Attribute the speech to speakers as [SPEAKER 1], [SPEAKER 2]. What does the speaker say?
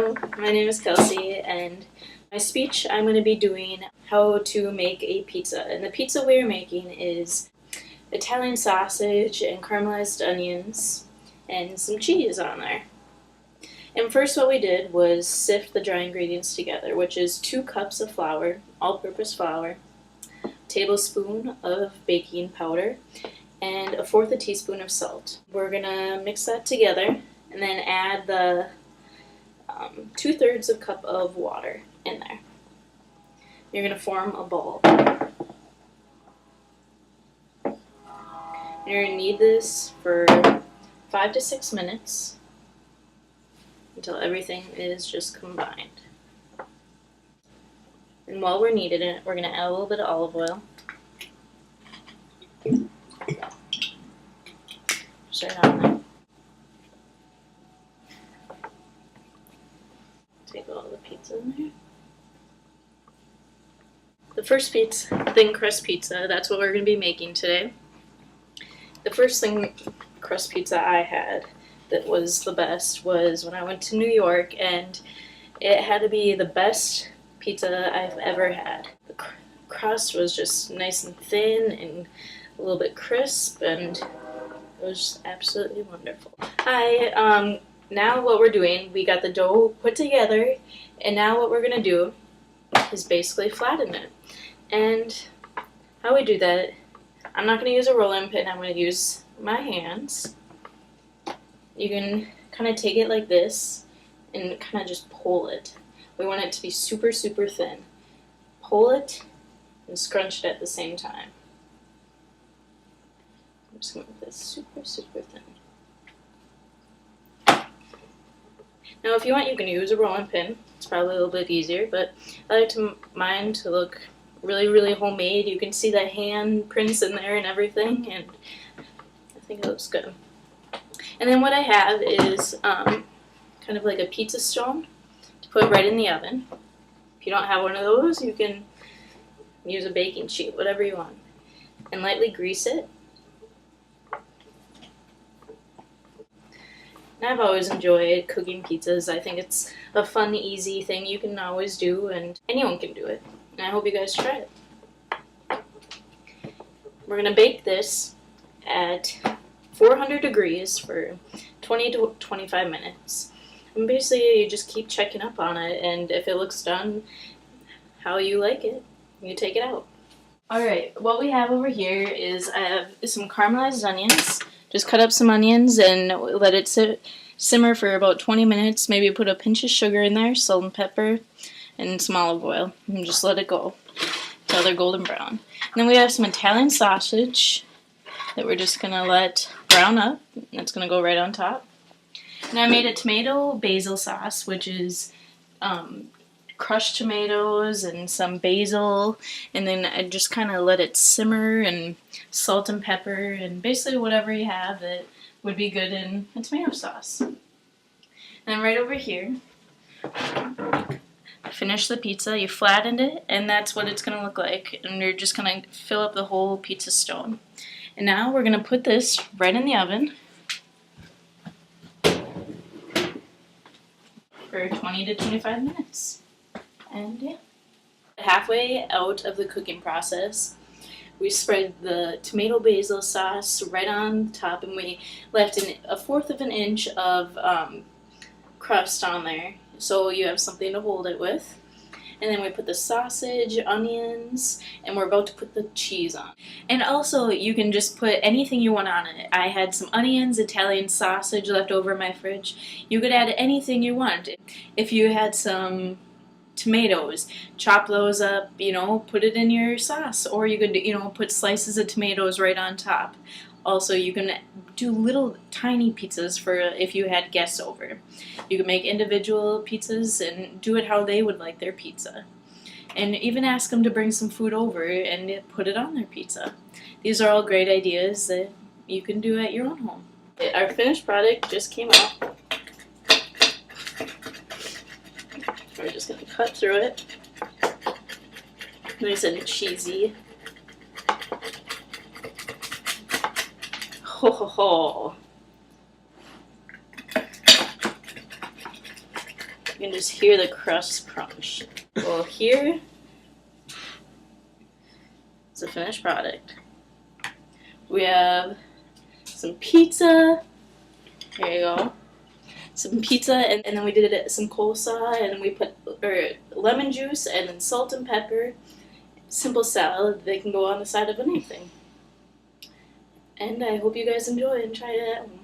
[SPEAKER 1] Hello, my name is Kelsey, and my speech I'm going to be doing how to make a pizza. And the pizza we're making is Italian sausage and caramelized onions and some cheese on there. And first what we did was sift the dry ingredients together, which is 2 cups of flour, all-purpose flour, a tablespoon of baking powder, and 1/4 teaspoon of salt. We're going to mix that together and then add the 2/3 of a cup of water in there. You're going to form a ball. You're going to knead this for 5 to 6 minutes until everything is just combined. And while we're kneading it, we're going to add a little bit of olive oil. Just right on there. Take all the pizza in there. The first pizza, thin crust pizza, that's what we're going to be making today. The first thin crust pizza I had that was the best was when I went to New York, and it had to be the best pizza I've ever had. The crust was just nice and thin and a little bit crisp, and it was absolutely wonderful. Now what we're doing, we got the dough put together, and now what we're going to do is basically flatten it. And how we do that, I'm not going to use a rolling pin, I'm going to use my hands. You can kind of take it like this and kind of just pull it. We want it to be super, super thin. Pull it and scrunch it at the same time. I'm just going to make this super, super thin. Now if you want, you can use a rolling pin. It's probably a little bit easier, but I like mine to look really, really homemade. You can see the hand prints in there and everything, and I think it looks good. And then what I have is kind of like a pizza stone to put right in the oven. If you don't have one of those, you can use a baking sheet, whatever you want. And lightly grease it. And I've always enjoyed cooking pizzas. I think it's a fun, easy thing you can always do, and anyone can do it. And I hope you guys try it. We're going to bake this at 400 degrees for 20 to 25 minutes. And basically you just keep checking up on it, and if it looks done how you like it, you take it out. Alright, what we have over here is I have some caramelized onions. Just cut up some onions and let it simmer for about 20 minutes. Maybe put a pinch of sugar in there, salt and pepper, and some olive oil. And just let it go until they're golden brown. And then we have some Italian sausage that we're just going to let brown up. That's going to go right on top. And I made a tomato basil sauce, which is crushed tomatoes and some basil, and then I just kind of let it simmer, and salt and pepper, and basically whatever you have that would be good in a tomato sauce. And then right over here, finish the pizza, you flattened it, and that's what it's going to look like. And you're just going to fill up the whole pizza stone. And now we're going to put this right in the oven for 20 to 25 minutes. And yeah. Halfway out of the cooking process, we spread the tomato basil sauce right on top, and we left 1/4 of an inch of crust on there, so you have something to hold it with. And then we put the sausage, onions, and we're about to put the cheese on. And also, you can just put anything you want on it. I had some onions, Italian sausage left over in my fridge. You could add anything you want. If you had some tomatoes, chop those up, put it in your sauce. Or you could, put slices of tomatoes right on top. Also, you can do little tiny pizzas for if you had guests over. You can make individual pizzas and do it how they would like their pizza. And even ask them to bring some food over and put it on their pizza. These are all great ideas that you can do at your own home. Our finished product just came out. We're just going to cut through it. Nice and cheesy. Ho ho ho. You can just hear the crust crunch. Well, here is the finished product. We have some pizza. Here you go. Some pizza, and then we did some coleslaw, and then we put lemon juice, and then salt and pepper. Simple salad. They can go on the side of anything. And I hope you guys enjoy and try it at home.